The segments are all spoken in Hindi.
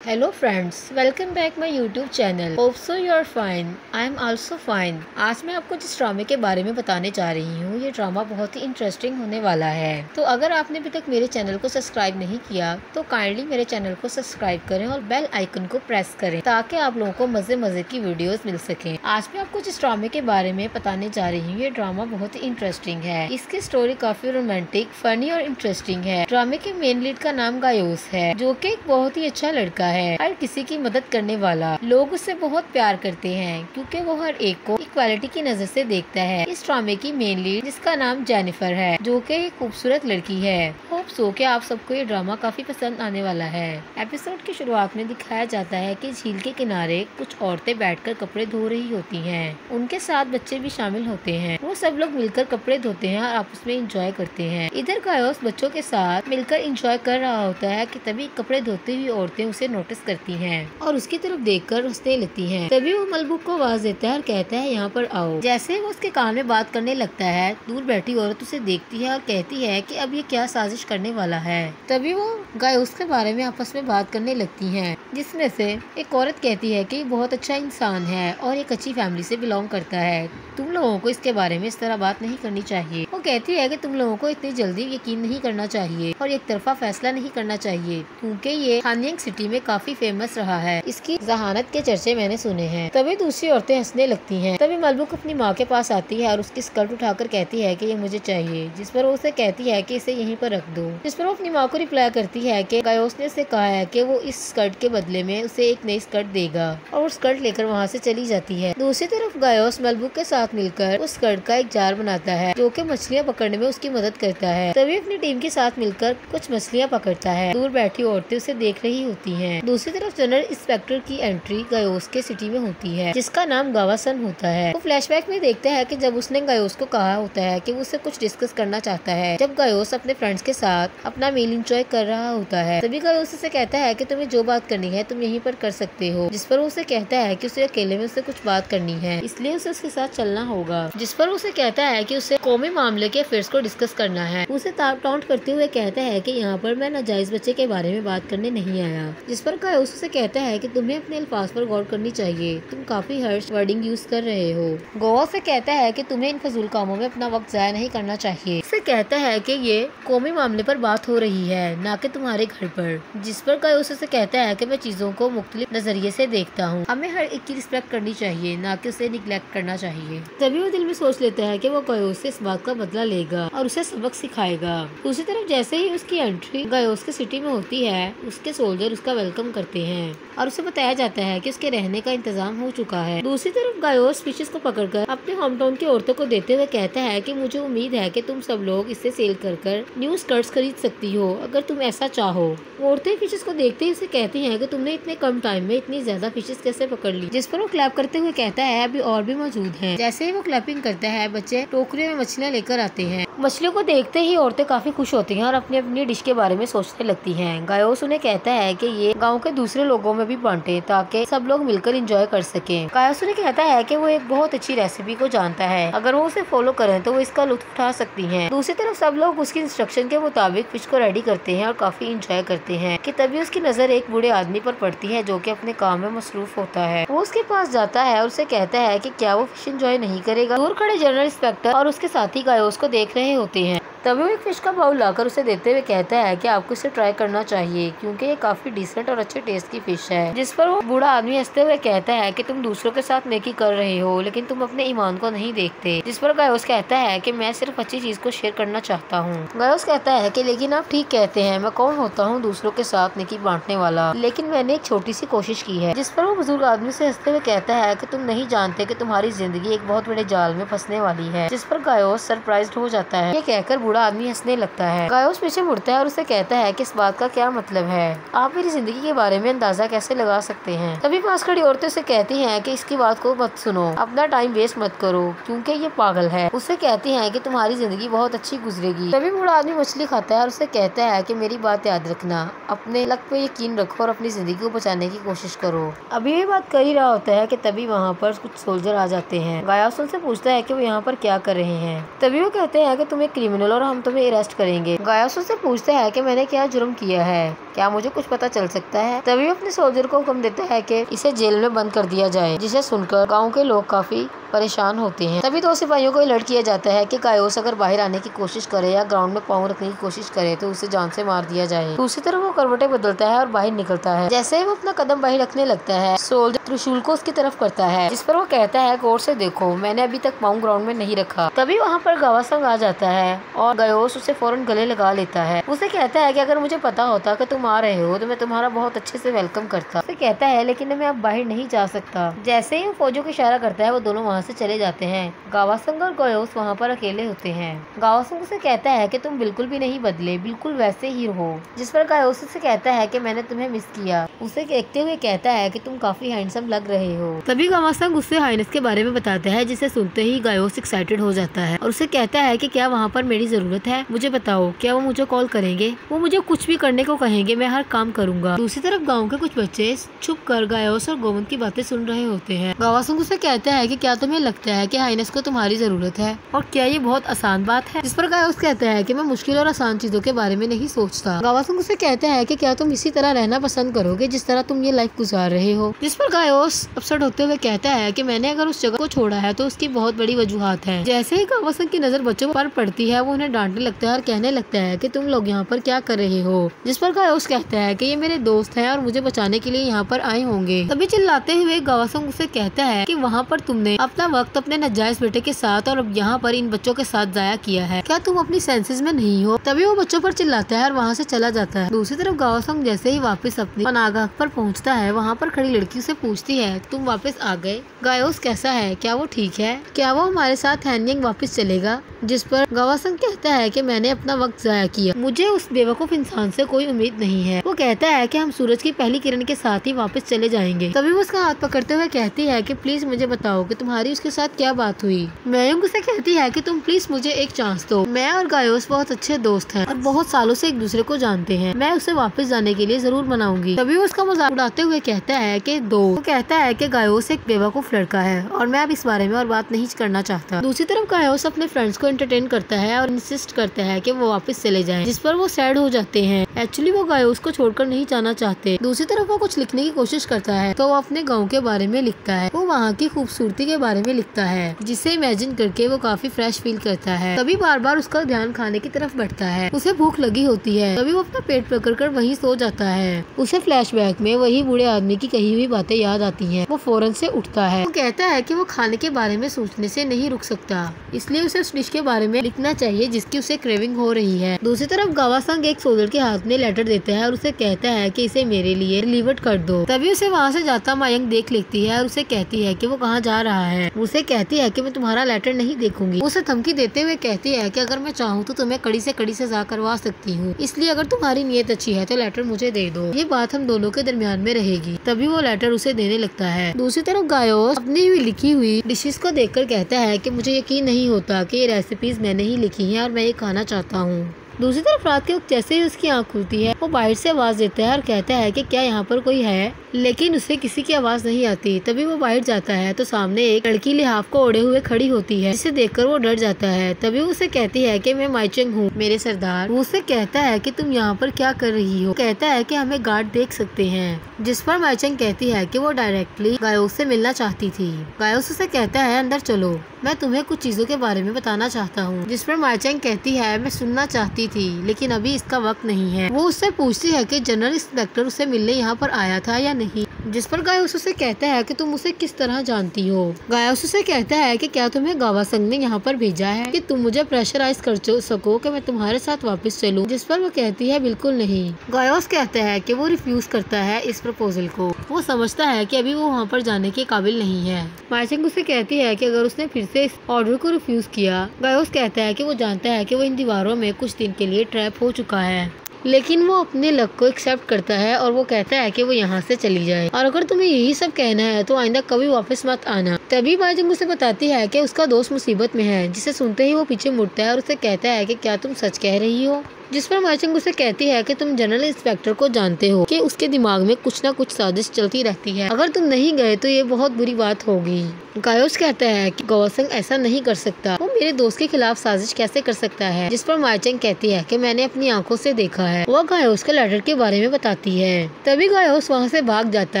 Hello friends, welcome back my YouTube channel. Hope so you are fine. I am also fine. आज मैं आपको जिस ड्रामे के बारे में बताने जा रही हूँ, ये ड्रामा बहुत ही इंटरेस्टिंग होने वाला है। तो अगर आपने अभी तक मेरे चैनल को सब्सक्राइब नहीं किया तो काइंडली मेरे चैनल को सब्सक्राइब करें और बेल आइकन को प्रेस करें ताकि आप लोगों को मजे मजे की वीडियोस मिल सके। आज मैं आपको जिस ड्रामे के बारे में बताने जा रही हूँ, ये ड्रामा बहुत ही इंटरेस्टिंग है। इसकी स्टोरी काफी रोमांटिक, फनी और इंटरेस्टिंग है। ड्रामे के मेन लीड का नाम गायोस है, जो की एक बहुत ही अच्छा लड़का है, हर किसी की मदद करने वाला। लोग उसे बहुत प्यार करते हैं क्योंकि वो हर एक को इक्वालिटी की नजर से देखता है। इस ड्रामे की मेन लीड जिसका नाम जेनिफर है, जो कि एक खूबसूरत लड़की है। होप सो कि आप सबको ये ड्रामा काफी पसंद आने वाला है। एपिसोड की शुरुआत में दिखाया जाता है कि झील के किनारे कुछ औरतें बैठकर कपड़े धो रही होती हैं। उनके साथ बच्चे भी शामिल होते हैं। वो सब लोग मिलकर कपड़े धोते हैं और आपस में इंजॉय करते हैं। इधर गायोस बच्चों के साथ मिलकर इंजॉय कर रहा होता है कि तभी कपड़े धोती हुई औरतें उसे नोटिस करती हैं और उसकी तरफ देखकर हंसने लगती हैं। तभी वो मलबूक को आवाज देता है और कहता है, यहाँ पर आओ। जैसे वो उसके कान में बात करने लगता है, दूर बैठी औरत उसे देखती है और कहती है कि अब ये क्या साजिश करने वाला है। तभी वो गायोस के बारे में आपस में बात करने लगती हैं, जिसमें से एक औरत कहती है कि ये बहुत अच्छा इंसान है और एक अच्छी फैमिली से बिलोंग करता है। तुम लोगों को इसके बारे में इस तरह बात नहीं करनी चाहिए। वो कहती है कि तुम लोगों को इतनी जल्दी यकीन नहीं करना चाहिए और एक तरफा फैसला नहीं करना चाहिए, क्योंकि ये हानियंग सिटी में काफी फेमस रहा है। इसकी जहानत के चर्चे मैंने सुने हैं। तभी दूसरी औरतें हंसने लगती हैं। तभी मलबूक अपनी माँ के पास आती है और उसकी स्कर्ट उठाकर कहती है कि ये मुझे चाहिए, जिस पर वो उसे कहती है कि इसे यहीं पर रख दो। जिस पर वो अपनी माँ को रिप्लाई करती है कि गायोस ने उसे कहा है कि वो इस स्कर्ट के बदले में उसे एक नई स्कर्ट देगा, और वो स्कर्ट लेकर वहाँ से चली जाती है। दूसरी तरफ गायोस मलबूक के साथ मिलकर उस स्कर्ट का एक जार बनाता है, जो कि मछलियाँ पकड़ने में उसकी मदद करता है। तभी अपनी टीम के साथ मिलकर कुछ मछलियाँ पकड़ता है। दूर बैठी औरतें उसे देख रही होती हैं। दूसरी तरफ जनरल इंस्पेक्टर की एंट्री गायोस के सिटी में होती है, जिसका नाम गावासन होता है। वो फ्लैशबैक में देखता है कि जब उसने गायोस को कहा होता है कि वो उससे कुछ डिस्कस करना चाहता है, जब गायोस अपने फ्रेंड्स के साथ अपना मील एंजॉय कर रहा होता है। तभी गायोस उसे कहता है कि तुम्हें जो बात करनी है तुम यहीं पर कर सकते हो। जिस पर उसे कहता है कि उसे अकेले में उससे कुछ बात करनी है, इसलिए उसे उसके साथ चलना होगा। जिस पर उसे कहता है कि उसे कौमी मामले के अफेयर्स को डिस्कस करना है। उसे टाउंट करते हुए कहता है कि यहाँ पर मैं नाजायज बच्चे के बारे में बात करने नहीं आया। जिस पर गायोस उसे कहता है कि तुम्हें अपने अल्फाज पर गौर करनी चाहिए, तुम काफी हर्ष वर्डिंग यूज कर रहे हो। गोवा से कहता है कि तुम्हें इन फजूल कामों में अपना वक्त जाया नहीं करना चाहिए। उसे कहता है कि ये कौमी मामले पर बात हो रही है, ना कि तुम्हारे घर पर। जिस पर गायोस उसे कहता है कि मैं चीजों को मुख्तलिफ नजरिए से देखता हूँ, हमें हर एक की रिस्पेक्ट करनी चाहिए, ना कि उसे निगलेक्ट करना चाहिए। तभी वो दिल में सोच लेता है कि वो गायोस से इस बात का बदला लेगा और उसे सबक सिखाएगा। दूसरी तरफ जैसे ही उसकी एंट्री गायोस की सिटी में होती है, उसके सोल्जर उसका वेलकम करते हैं और उसे बताया जाता है कि उसके रहने का इंतजाम हो चुका है। दूसरी तरफ गायोस फिशेस को पकड़कर अपने होम टाउन की औरतों को देते हुए कहता है कि मुझे उम्मीद है कि तुम सब लोग इससे सेल कर न्यू स्कर्ट्स खरीद सकती हो अगर तुम ऐसा चाहो। औरतें फिशेस को देखते ही उसे कहती हैं कि तुमने इतने कम टाइम में इतनी ज्यादा फिशेस कैसे पकड़ ली। जिस पर वो क्लैप करते हुए कहता है अभी और भी मौजूद हैं। जैसे ही वो क्लैपिंग करता है, बच्चे टोकरियों में मछलियाँ लेकर आते हैं। मछलियों को देखते ही औरतें काफी खुश होती हैं और अपनी अपनी डिश के बारे में सोचने लगती हैं। गायोस उन्हें कहता है कि ये गांव के दूसरे लोगों में भी बांटे ताकि सब लोग मिलकर एंजॉय कर सकें। गायोस उन्हें कहता है कि वो एक बहुत अच्छी रेसिपी को जानता है, अगर वो उसे फॉलो करें तो वो इसका लुत्फ उठा सकती हैं। दूसरी तरफ सब लोग उसकी इंस्ट्रक्शन के मुताबिक फिश को रेडी करते हैं और काफी एंजॉय करते हैं कि तभी उसकी नजर एक बूढ़े आदमी पर पड़ती है, जो कि अपने काम में मसरूफ होता है। वो उसके पास जाता है और उसे कहता है कि क्या वो फिश एंजॉय नहीं करेगा। दूर खड़े जनरल इंस्पेक्टर और उसके साथी गायोस को देख रहे होते हैं। तभी वो एक फिश का बाउल लाकर उसे देते हुए कहता है कि आपको इसे ट्राई करना चाहिए, क्योंकि ये काफी डिसेंट और अच्छे टेस्ट की फिश है। जिस पर वो बूढ़ा आदमी हंसते हुए कहता है कि तुम दूसरों के साथ नेकी कर रहे हो, लेकिन तुम अपने ईमान को नहीं देखते। जिस पर गायोस कहता है कि मैं सिर्फ अच्छी चीज को शेयर करना चाहता हूँ। गायोस कहता है कि लेकिन आप ठीक कहते हैं, मैं कौन होता हूँ दूसरों के साथ नेकी बांटने वाला, लेकिन मैंने एक छोटी सी कोशिश की है। जिस पर वो बुजुर्ग आदमी से हंसते हुए कहता है कि तुम नहीं जानते कि तुम्हारी जिंदगी एक बहुत बड़े जाल में फंसने वाली है। जिस पर गायोस सरप्राइज्ड हो जाता है। ये कहकर बूढ़ा आदमी हंसने लगता है। गायोस पीछे मुड़ता है और उसे कहता है कि इस बात का क्या मतलब है, आप मेरी जिंदगी के बारे में अंदाजा कैसे लगा सकते हैं। तभी पास खड़ी औरतें उसे कहती हैं कि इसकी बात को मत सुनो, अपना टाइम वेस्ट मत करो, क्योंकि ये पागल है। उसे कहती हैं कि तुम्हारी जिंदगी बहुत अच्छी गुजरेगी। तभी बूढ़ा आदमी मछली खाता है और उसे कहता है कि मेरी बात याद रखना, अपने लक पे यकीन रखो और अपनी जिंदगी को बचाने की कोशिश करो। अभी भी बात कर ही रहा होता है कि तभी वहाँ पर कुछ सोल्जर आ जाते हैं। गायोस उनसे पूछता है कि वो यहाँ पर क्या कर रहे हैं। तभी वो कहते हैं कि तुम एक क्रिमिनल और हम तुम्हें अरेस्ट करेंगे। गायोस उससे पूछता है कि मैंने क्या जुर्म किया है, क्या मुझे कुछ पता चल सकता है। तभी वो अपने सोल्जर को हुक्म देता है कि इसे जेल में बंद कर दिया जाए, जिसे सुनकर गाँव के लोग काफी परेशान होते हैं। तभी 2 सिपाहियों को अलर्ट किया जाता है कि गायोस अगर बाहर आने की कोशिश करे या ग्राउंड में पाँव रखने की कोशिश करे तो उसे जान से मार दिया जाए। दूसरी तरफ वो करवटें बदलता है और बाहर निकलता है। जैसे ही वो अपना कदम बाहर रखने लगता है, सोल्जर त्रिशूल को उसकी तरफ करता है, जिस पर वो कहता है गौर से देखो, मैंने अभी तक पाँव ग्राउंड में नहीं रखा। तभी वहाँ पर गावासंग आ जाता है और गायोस उसे फौरन गले लगा लेता है। उसे कहता है कि अगर मुझे पता होता कि तुम आ रहे हो तो मैं तुम्हारा बहुत अच्छे से वेलकम करता। उसे कहता है लेकिन मैं अब बाहर नहीं जा सकता। जैसे ही वो फौजों को इशारा करता है, वो दोनों वहाँ से चले जाते हैं। गावासंग और गायोस वहाँ पर अकेले होते हैं। गावासंग उसे कहता है कि तुम बिल्कुल भी नहीं बदले, बिल्कुल वैसे ही हो। जिस पर गायोस उसे कहता है कि मैंने तुम्हें मिस किया। उसे देखते हुए कहता है कि तुम काफी हैंडसम लग रहे हो। तभी गावासंग उससे हाइनेस के बारे में बताता है, जिसे सुनते ही गायोस एक्साइटेड हो जाता है और उसे कहता है कि क्या वहाँ पर मेरी जरूरत है, मुझे बताओ, क्या वो मुझे कॉल करेंगे? वो मुझे कुछ भी करने को कहेंगे, मैं हर काम करूंगा। दूसरी तरफ गाँव के कुछ बच्चे छुप कर गायोस और गोविंद की बातें सुन रहे होते हैं। गावासंग उसे कहता है कि क्या तुम्हें लगता है कि हाइनेस को तुम्हारी जरूरत है और क्या ये बहुत आसान बात है? जिस पर गायोस कहता है कि मैं मुश्किल और आसान चीजों के बारे में नहीं सोचता। गावासंग उसे कहता है कि क्या तुम इसी तरह रहना पसंद करोगे जिस तरह तुम ये लाइफ गुजार रहे हो? जिस पर गायोस अपसेट होते हुए कहता है कि मैंने अगर उस जगह को छोड़ा है तो उसकी बहुत बड़ी वजूहात है। जैसे ही गावासंग की नजर बच्चों पर पड़ती है, वो उन्हें डांटने लगता है और कहने लगता है कि तुम लोग यहाँ पर क्या कर रहे हो? जिस पर गायोस कहता है कि ये मेरे दोस्त हैं और मुझे बचाने के लिए यहाँ पर आए होंगे। तभी चिल्लाते हुए गावासंग उसे कहता है कि वहाँ पर तुमने अपना वक्त अपने नाजायज बेटे के साथ और अब यहाँ पर इन बच्चों के साथ जाया किया है, क्या तुम अपनी सेंसेस में नहीं हो? तभी वो बच्चों पर चिल्लाता है और वहाँ से चला जाता है। दूसरी तरफ गावासंग जैसे ही वापस अपनी पनाहगाह पर पहुँचता है, वहाँ पर खड़ी लड़की से पूछती है तुम वापस आ गए? गायोस कैसा है, क्या वो ठीक है? क्या वो हमारे साथ हैनयंग वापस चलेगा? जिस पर गावासंग कहता है कि मैंने अपना वक्त जाया किया, मुझे उस बेवकूफ इंसान से कोई उम्मीद नहीं है। वो कहता है कि हम सूरज की पहली किरण के साथ ही वापस चले जाएंगे। तभी वो उसका हाथ पकड़ते हुए कहती है कि प्लीज मुझे बताओ कि तुम्हारी उसके साथ क्या बात हुई। मयंक उसे कहती है कि तुम प्लीज मुझे एक चांस दो, मैं और गायोस बहुत अच्छे दोस्त हैं और बहुत सालों से एक दूसरे को जानते हैं, मैं उसे वापस जाने के लिए जरूर मनाऊंगी। तभी वो उसका मजाक उड़ाते हुए कहता है कि वो कहता है कि गायोस एक बेवकूफ लड़का है और मैं अब इस बारे में और बात नहीं करना चाहता। दूसरी तरफ गायोस अपने फ्रेंड्स को एंटरटेन करता है और इंसिस्ट करता है कि वो वापस चले जाएं, जिस पर वो सैड हो जाते हैं। एक्चुअली वो गायोस को छोड़कर नहीं जाना चाहते। दूसरी तरफ वो कुछ लिखने की कोशिश करता है तो वो अपने गाँव के बारे में लिखता है, वो वहाँ की खूबसूरती के बारे में लिखता है, जिसे इमेजिन करके वो काफी फ्रेश फील करता है। तभी बार बार उसका ध्यान खाने की तरफ बढ़ता है, उसे भूख लगी होती है। तभी वो अपना पेट पकड़कर वहीं सो जाता है। उसे फ्लैशबैक में वही बूढ़े आदमी की कही हुई बातें याद आती हैं। वो फौरन से उठता है। वो कहता है कि वो खाने के बारे में सोचने से नहीं रुक सकता, इसलिए उसे उस डिश के बारे में लिखना चाहिए जिसकी उसे क्रेविंग हो रही है। दूसरी तरफ गावासंग एक सोल्जर के हाथ में लेटर देता है और उसे कहता है कि इसे मेरे लिए डिलीवर कर दो। तभी उसे वहाँ से जाता मयंक देख लेती है और उसे कहती है कि वो कहाँ जा रहा है। उसे कहती है कि मैं तुम्हारा लेटर नहीं देखूंगी। उसे धमकी देते हुए कहती है कि अगर मैं चाहूँ तो तुम्हें कड़ी से कड़ी सजा करवा सकती हूँ, इसलिए अगर तुम्हारी नीयत अच्छी है तो लेटर मुझे दे दो, ये बात हम दोनों के दरमियान में रहेगी। तभी वो लेटर उसे देने लगता है। दूसरी तरफ गायोस अपनी हुई लिखी हुई डिशेस को देखकर कहता है कि मुझे यकीन नहीं होता कि ये रेसिपीज मैंने ही लिखी हैं और मैं ये खाना चाहता हूँ। दूसरी तरफ रात के वक्त जैसे ही उसकी आंख खुलती है, वो बाहर से आवाज देता है और कहता है कि क्या यहाँ पर कोई है, लेकिन उसे किसी की आवाज नहीं आती। तभी वो बाहर जाता है तो सामने एक लड़की लिहाफ को ओढ़े हुए खड़ी होती है, जिसे देखकर वो डर जाता है। तभी वो उसे कहती है कि मैं माइचंग हूँ मेरे सरदार। वो उसे कहता है कि तुम यहाँ पर क्या कर रही हो? कहता है कि हमें गार्ड देख सकते हैं। जिस पर माइचंग कहती है कि वो डायरेक्टली गायोस से मिलना चाहती थी। गायोस उसे कहता है अंदर चलो, मैं तुम्हें कुछ चीजों के बारे में बताना चाहता हूँ। जिस पर माइचंग कहती है मैं सुनना चाहती थी लेकिन अभी इसका वक्त नहीं है। वो उससे पूछती है कि जनरल इंस्पेक्टर उसे मिलने यहाँ पर आया था या नहीं। जिस पर गायोस उसे कहता है कि तुम उसे किस तरह जानती हो। गायोस उसे कहता है कि क्या तुम्हें गावासंग ने यहाँ पर भेजा है कि तुम मुझे प्रेशराइज कर सको कि मैं तुम्हारे साथ वापस चलूं। जिस पर वो कहती है बिल्कुल नहीं। गायोस कहता है कि वो रिफ्यूज करता है इस प्रपोजल को। वो समझता है कि अभी वो वहाँ पर जाने के काबिल नहीं है। माइचंग उसे कहती है कि अगर उसने फिर से इस ऑर्डर को रिफ्यूज किया। गायोस कहता है कि वो जानता है कि वो इन दीवारों में कुछ दिन के लिए ट्रैप हो चुका है, लेकिन वो अपने लक को एक्सेप्ट करता है और वो कहता है कि वो यहाँ से चली जाए और अगर तुम्हें यही सब कहना है तो आइंदा कभी वापस मत आना। तभी माइचंग उसे बताती है कि उसका दोस्त मुसीबत में है, जिसे सुनते ही वो पीछे मुड़ता है और उसे कहता है कि क्या तुम सच कह रही हो। जिस पर माइचंग उसे कहती है कि तुम जनरल इंस्पेक्टर को जानते हो कि उसके दिमाग में कुछ ना कुछ साजिश चलती रहती है, अगर तुम नहीं गए तो ये बहुत बुरी बात होगी। गायोस कहता है कि गावासंग ऐसा नहीं कर सकता, वो मेरे दोस्त के खिलाफ साजिश कैसे कर सकता है। जिस पर माइचेंग कहती है कि मैंने अपनी आंखों से देखा है। वह गायोस के लेटर के बारे में बताती है। तभी गायोस वहाँ से भाग जाता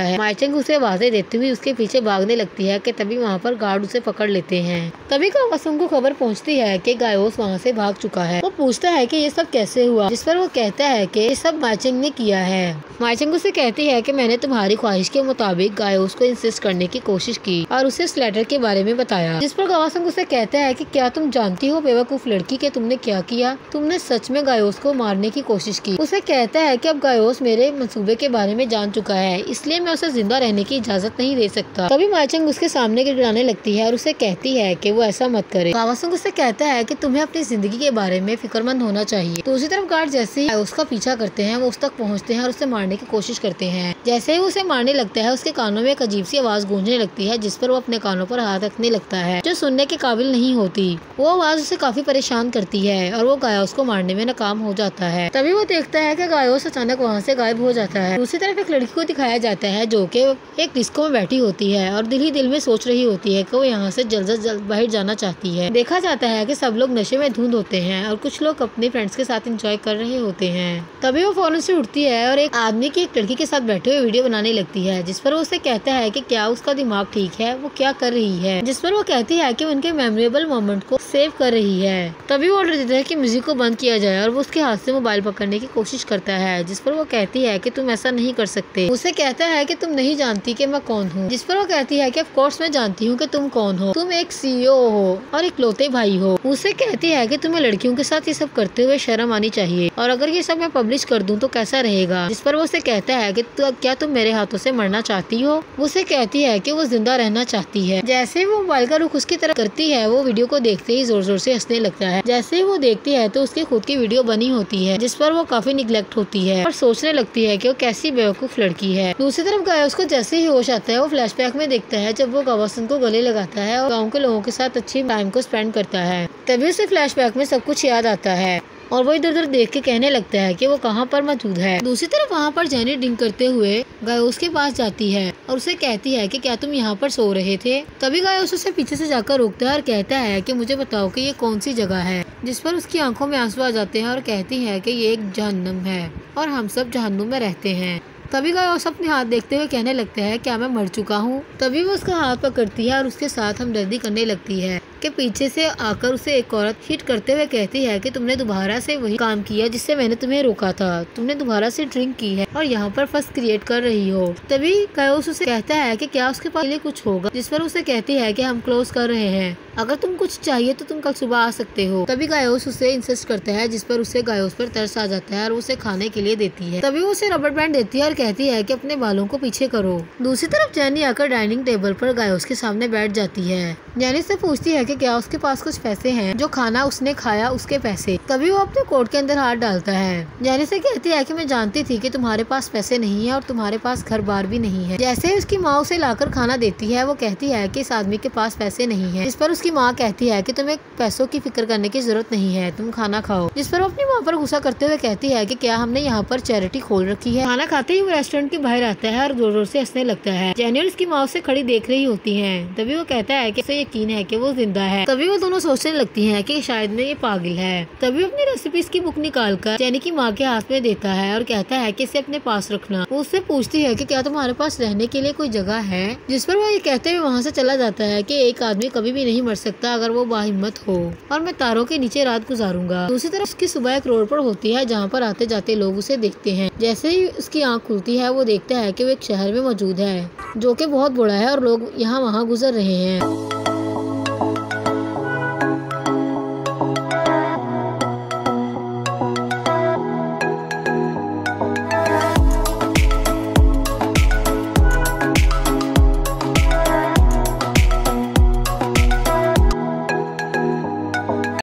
है। माइचेंग उसे आवाजें देती हुई उसके पीछे भागने लगती है कि तभी वहाँ पर गार्ड उसे पकड़ लेते हैं। तभी कावासुंग को खबर पहुँचती है कि गायोस वहाँ से भाग चुका है। वो पूछता है कि ये सब कैसे हुआ, जिस पर वो कहता है कि ये सब माइचेंग ने किया है। माइचेंग उसे कहती है कि मैंने तुम्हारी ख्वाहिश के मुताबिक गायोस को इंसिस्ट करने की कोशिश की और उसे इस लेटर के बारे में बताया। जिस पर कावासुंग उसे कहता है कि क्या तुम जानती हो बेवकूफ लड़की के तुमने क्या किया, तुमने सच में गायोस को मारने की कोशिश की। उसे कहता है कि अब गायोस मेरे मंसूबे के बारे में जान चुका है, इसलिए मैं उसे जिंदा रहने की इजाजत नहीं दे सकता। तभी माइचेंग उसके सामने गिड़गिड़ाने लगती है और उसे कहती है कि वो ऐसा मत करे। कावासुंग उसे कहता है कि तुम्हें अपनी जिंदगी के बारे में फिक्रमंद होना चाहिए। दूसरी तरफ गार्ड जैसे ही उसका पीछा करते हैं वो उस तक पहुँचते हैं और उसे मारने की कोशिश करते हैं। जैसे ही उसे मारने लगता है उसके कानों में एक अजीब सी आवाज गूंजने लगती है, जिस पर वो अपने कानों पर हाथ रखने लगता है जो सुनने के काबिल नहीं होती। वो आवाज उसे काफी परेशान करती है और वो गायोस को मारने में नाकाम हो जाता है। तभी वो देखता है कि गायोस अचानक वहाँ से गायब हो जाता है। दूसरी तरफ एक लड़की को दिखाया जाता है जो कि एक डिस्को में बैठी होती है और दिल ही दिल में सोच रही होती है कि वो यहाँ से जल्द से जल्द बाहर जाना चाहती है। देखा जाता है कि सब लोग नशे में धुंध होते हैं और कुछ लोग अपने फ्रेंड्स के साथ एंजॉय कर रहे होते हैं। तभी वो फौरन से उठती है और एक आदमी की एक लड़की के साथ बैठे हुए वीडियो बनाने लगती है, जिस पर वो उसे कहता है कि क्या उसका दिमाग ठीक है, वो क्या कर रही है। जिस पर वो कहती है कि उनके मेमोरेबल मोमेंट को सेव कर रही है। तभी वो ऑर्डर देता है कि म्यूजिक को बंद किया जाए और वो उसके हाथ से मोबाइल पकड़ने की कोशिश करता है, जिस पर वो कहती है कि तुम ऐसा नहीं कर सकते। उसे कहता है कि तुम नहीं जानती कि मैं कौन हूँ। जिस पर वो कहती है कि ऑफ कोर्स मैं जानती हूँ कि तुम कौन हो, तुम एक सीईओ हो और इकलौते भाई हो। उसे कहती है कि तुम्हें लड़कियों के साथ ये सब करते हुए शर्म आनी चाहिए और अगर ये सब मैं पब्लिश कर दूं तो कैसा रहेगा। जिस पर वो उसे कहता है कि क्या तुम मेरे हाथों से मरना चाहती हो। उसे कहती है कि वो जिंदा रहना चाहती है। जैसे वो मोबाइल का रुख उसकी तरफ करती है वो वीडियो को देखते ही जोर जोर से हंसने लगता है। जैसे ही वो देखती है तो उसकी खुद की वीडियो बनी होती है, जिस पर वो काफी निगलेक्ट होती है और सोचने लगती है कि वो कैसी बेवकूफ लड़की है। दूसरी तरफ गायोस को जैसे ही होश आता है वो फ्लैशबैक में देखता है जब वो कावासुंग को गले लगाता है और गाँव के लोगों के साथ अच्छी टाइम को स्पेंड करता है। तभी उसे फ्लैशबैक में सब कुछ याद आता है और वो इधर उधर देख के कहने लगता है कि वो कहाँ पर मौजूद है। दूसरी तरफ वहाँ पर जेनी ड्रिंक करते हुए गायोस के पास जाती है और उसे कहती है कि क्या तुम यहाँ पर सो रहे थे। तभी गायोस उसे पीछे से जाकर रोकता है और कहता है कि मुझे बताओ कि ये कौन सी जगह है। जिस पर उसकी आंखों में आंसू आ जाते हैं और कहती है कि ये एक जहन्नुम है और हम सब जहन्नुम में रहते हैं। तभी गायोस अपने हाथ देखते हुए कहने लगता है क्या मैं मर चुका हूँ। तभी वो उसका हाथ पकड़ती है और उसके साथ हमदर्दी करने लगती है कि पीछे से आकर उसे एक औरत हिट करते हुए कहती है कि तुमने दोबारा से वही काम किया जिससे मैंने तुम्हें रोका था, तुमने दोबारा से ड्रिंक की है और यहाँ पर फर्स्ट क्रिएट कर रही हो। तभी गायोस उसे कहता है कि क्या उसके पास लिए कुछ होगा। जिस पर उसे कहती है कि हम क्लोज कर रहे हैं, अगर तुम कुछ चाहिए तो तुम कल सुबह आ सकते हो। तभी गायोस उसे इंसिस्ट करता है, जिस पर उसे गायोस पर तरस आ जाता है और उसे खाने के लिए देती है। तभी वो उसे रबर बैंड देती है और कहती है कि अपने बालों को पीछे करो। दूसरी तरफ जेनी आकर डाइनिंग टेबल पर गायोस के सामने बैठ जाती है। जेनी से पूछती है कि क्या उसके पास कुछ पैसे हैं, जो खाना उसने खाया उसके पैसे। तभी वो अपने कोट के अंदर हाथ डालता है। जेनी से कहती है कि मैं जानती थी कि तुम्हारे पास पैसे नहीं है और तुम्हारे पास घर बार भी नहीं है। जैसे ही उसकी माँ उसे लाकर खाना देती है वो कहती है कि इस आदमी के पास पैसे नहीं है। जिस पर उसकी माँ कहती है कि तुम्हें पैसों की फिक्र करने की जरूरत नहीं है, तुम खाना खाओ। जिस पर वो अपनी माँ पर गुस्सा करते हुए कहती है कि क्या हमने यहाँ पर चैरिटी खोल रखी है। खाना खाते ही वो रेस्टोरेंट के बाहर आता है और जोर जोर से हंसने लगता है। जेनी और उसकी माँ उसे खड़ी देख रही होती है। तभी वो कहता है कि उसे यकीन है कि वो जिंदा है। तभी वो दोनों सोचने लगती हैं कि शायद में ये पागल है। तभी अपनी रेसिपीज की बुक निकालकर जेनी की माँ के हाथ में देता है और कहता है कि इसे अपने पास रखना। वो उससे पूछती है कि क्या तुम्हारे पास रहने के लिए कोई जगह है। जिस पर वो ये कहते हुए वहाँ से चला जाता है कि एक आदमी कभी भी नहीं मर सकता अगर वो बाहिम्मत हो और मैं तारों के नीचे रात गुजारूंगा। दूसरी तरफ उसकी सुबह एक रोड पर होती है जहाँ पर आते जाते लोग उसे देखते हैं। जैसे ही उसकी आँख खुलती है वो देखता है कि वो एक शहर में मौजूद है जो कि बहुत बड़ा है और लोग यहाँ वहाँ गुजर रहे हैं।